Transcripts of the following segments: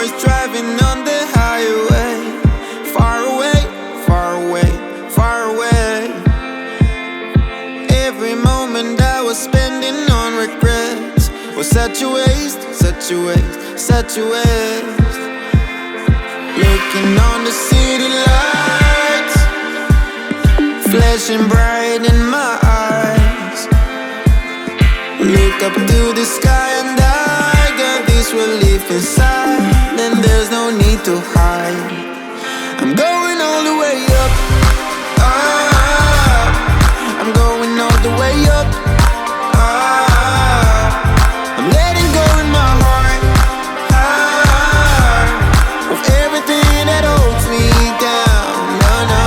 hours driving on the highway. Far away, far away, far away. Every moment I was spending on regrets was such a waste, such a waste, such a waste. Looking on the city lights, flashing bright in my eyes. Look up to the sky and I got this relief inside. Then there's no need to hide. I'm going all the way up, up. I'm going all the way up, up. I'm letting go in my heart, heart, of everything that holds me down, no, no.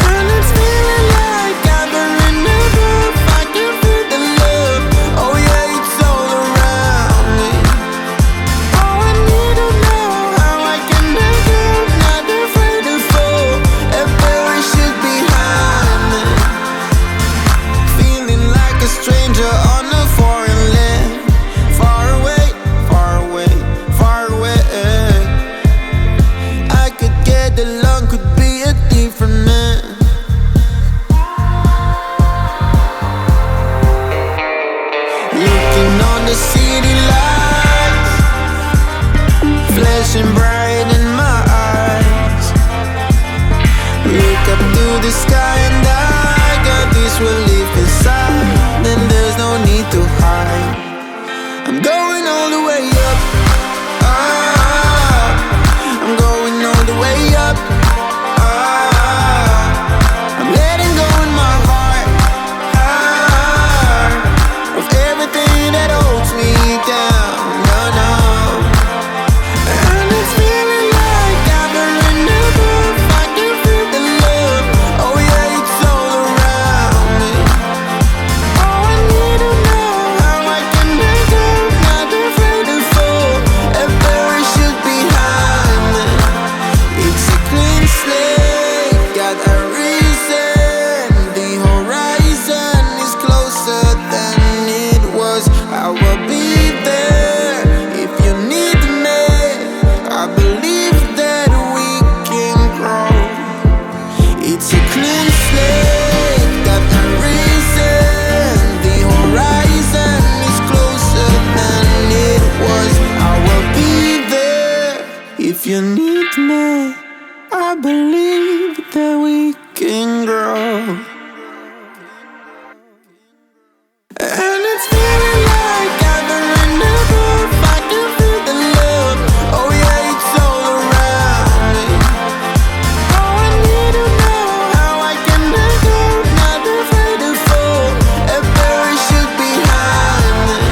And it's feeling like I've been in the roof. I can feel the love, oh yeah, it's all around me. Oh, I need to know how I can make it, not afraid to fall, and bury shit behind me. Feeling like a stranger on a foreign land. Far away, far away, far away. I could get along, could be a different man. Looking on the city lights, flashing bright in my eyes. Look up to the sky and I got this relief inside. Then there's no need to hide. I'm going all the way up, up. I'm going all the way up, up. I'm letting go in my heart, heart, of everything that holds me down, no, no. And it's feeling like I've been in the roof. I can feel the love, oh yeah, it's all around me. Oh, I need to know how I can make it, not afraid to fall, and bury shit behind me. It's a clean slate, got a reason. The horizon is closer than it was. I will be there if you need me. I believe that we can grow. It's a clean slate, got a reason. The horizon is closer than it was. I will be there if you need me. I believe that we can grow. And it's feeling like I've been in the roof. I can feel the love, oh yeah, it's all around me. Oh, I need to know how I can make it, not afraid to fall, and bury shit behind me.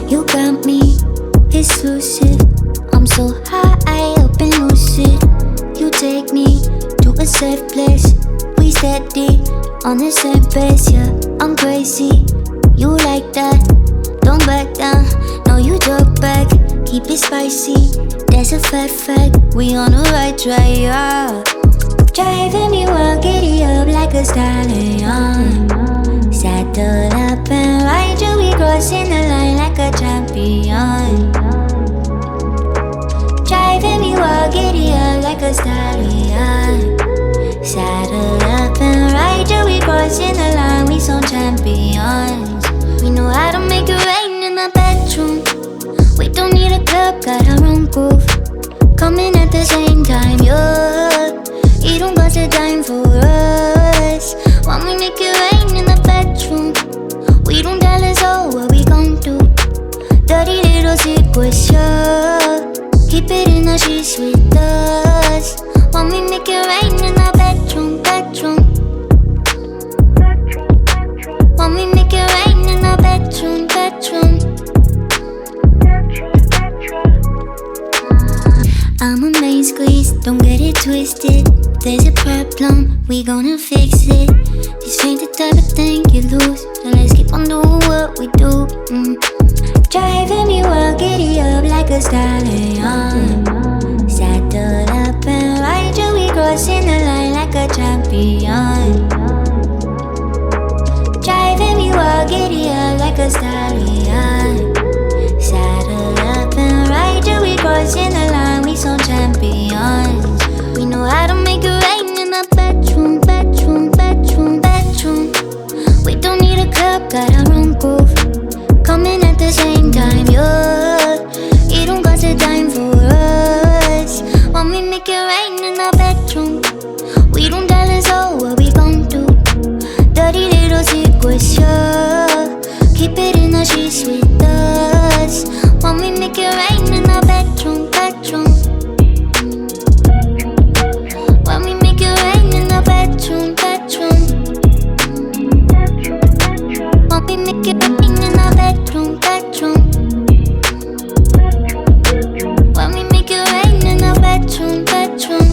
You got me exclusive. I'm so high up and lucid. You take me to a safe place. We steady on the same pace, yeah. I'm crazy, you like that. Don't back down, no you drop back. Keep it spicy, that's a fact. We on the right track, yeah. Driving me wild, giddy up like a stallion. Saddle up and ride you, we crossing the line like a champion. Driving me wild, giddy up like a stallion. Saddle up and ride till we crossing the line. We so champions. We know how to make it rain in the bedroom. We don't need a club, got our own groove. Coming at the same time, yeah. You don't got a dime for us. When we make it rain in the bedroom, we don't tell us all what we gon' do. Dirty little secrets, yeah. Keep it in the sheets with us. When we make it rain in the bedroom, bedroom. When we make it rain in the bedroom, bedroom. I'm a main squeeze, don't get it twisted. There's a problem, we gonna fix it. This ain't the type of thing you lose, so let's keep on doing what we do. Driving me wild, giddy up like a stallion. Saddle up and ride till we crossing the line like a champion. Driving me wild, giddy up like a stallion. Saddle up and ride till we crossing the line. We so champions. We know how to make it rain in the bedroom, bedroom, bedroom, bedroom. We don't need a club, got our own groove. Coming at the same time, yeah. You don't got a dime for us. When we make it rain in the bedroom, we don't tell us all what we gon' do. Dirty little secrets, yeah. Keep it in the sheets with us. When we make it rain in the bedroom, bedroom. When we make it rain in the bedroom, bedroom. When we make it rain in the bedroom, bedroom. When we make it rain in the bedroom, bedroom.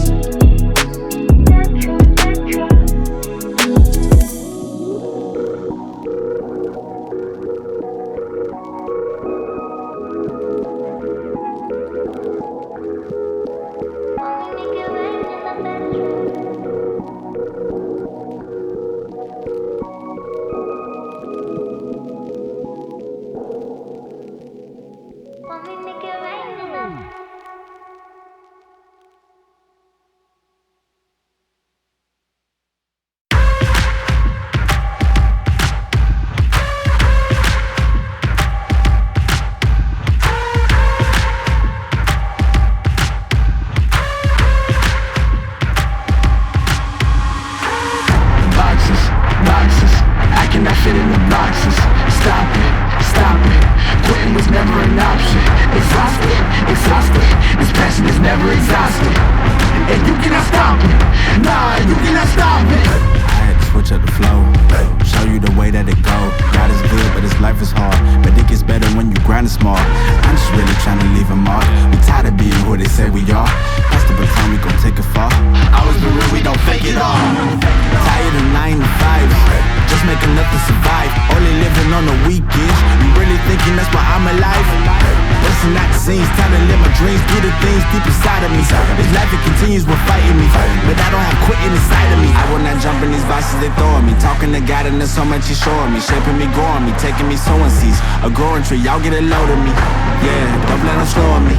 So much he's showing me, shaping me, growing me, taking me sowing seeds, a growing tree, y'all get a load of me. Yeah, don't let them slow on me.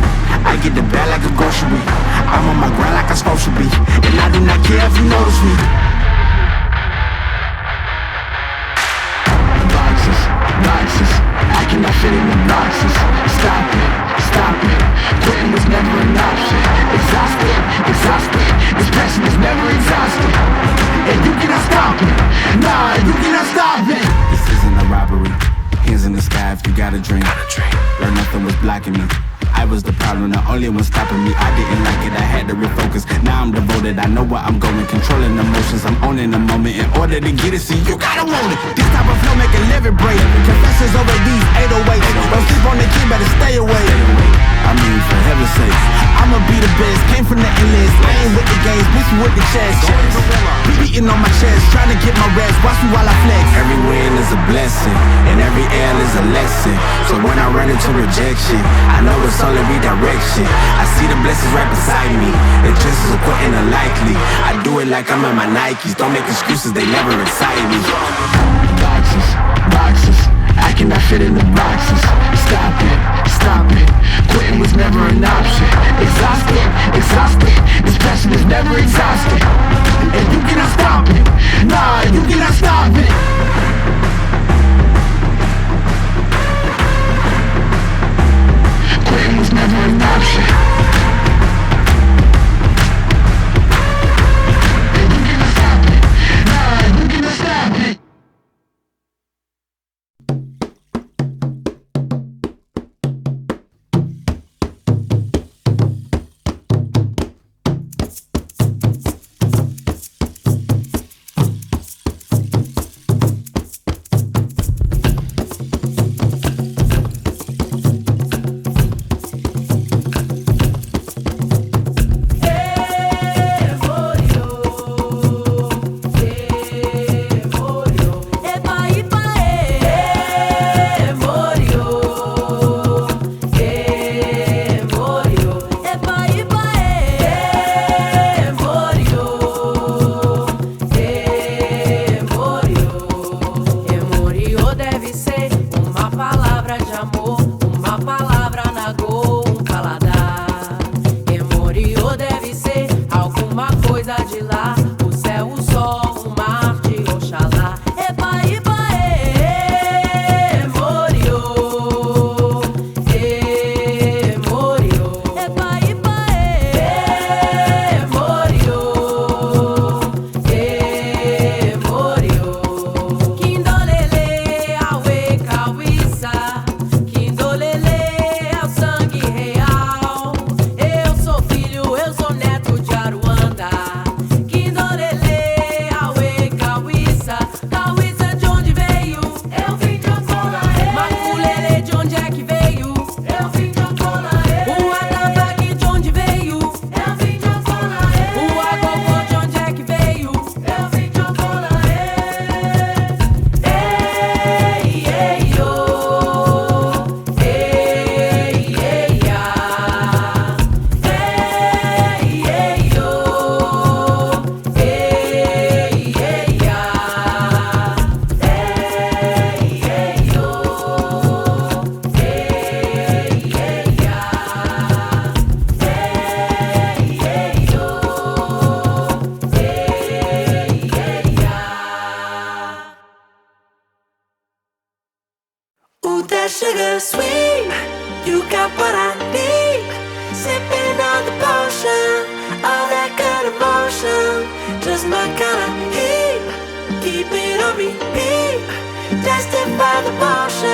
I get the bag like a grocery. I'm on my grind like I'm supposed to be, and I do not care if you notice me. Boxes, boxes, I cannot fit in the boxes. Stop it, stop it. Quitting was never an option. Exhausted, exhausted. This passion is never exhausted. And you cannot stop it. Nah, you cannot stop it. This isn't a robbery. Hands in the sky if you got a dream. Learn nothing was blocking me. I was the problem, the only one stopping me. I didn't like it, I had to refocus. Now I'm devoted, I know where I'm going. Controlling emotions, I'm owning the moment. In order to get it, see, you gotta want it. This type of flow make a living break. Confessions over these 808s. Don't sleep on the key, better stay away. I mean, for heaven's sake, I'ma be the best. Came from the endless, I ain't with the games, bitch with the chest. Be beating on my chest, trying to get my rest. Watch me while I flex. Every win is a blessing, and every L is a lesson. So when I run into rejection, I know it's only redirection. I see the blessings right beside me. The chances of quitting are likely. I do it like I'm in my Nikes. Don't make excuses, they never excite me. Boxes, boxes, I cannot fit in the boxes. Stop it, stop it. Quitting was never an option. Exhausted, exhausted. This passion is never exhausted. And you can deve ser uma palavra de amor, uma palavra na go, um paladar. Emorio deve ser alguma coisa de lá, o céu, o sol, o mar de Oxalá. Epa, epa, Emorio, Emorio. Epa, epa, Emorio, Emorio. Quindolele, aue, cauiça. Quindolele é o sangue real. Eu sou filho, eu sou neto de Aruanda. Quindolele, aue, cauiça. Cauiça de onde veio? Eu vim de Angola. Maculele, de onde é que veio? Eu vim de Angola. O atabaque de onde veio? Eu vim de Angola. O agogô de onde é que veio? Eu vim de Angola. Ei, ei, yo. Ei, ei, ya. Ei, ei, yo. Ei, ei, ya. Ei, ei, yo. Ei, ei, ya. Ei, ei, yo. Ei, ei, ya. Ooh, that sugar sweet, you got what I need. Sipping on the potion, all that good emotion, just my kind of heat. Keep it on repeat, tested by the motion.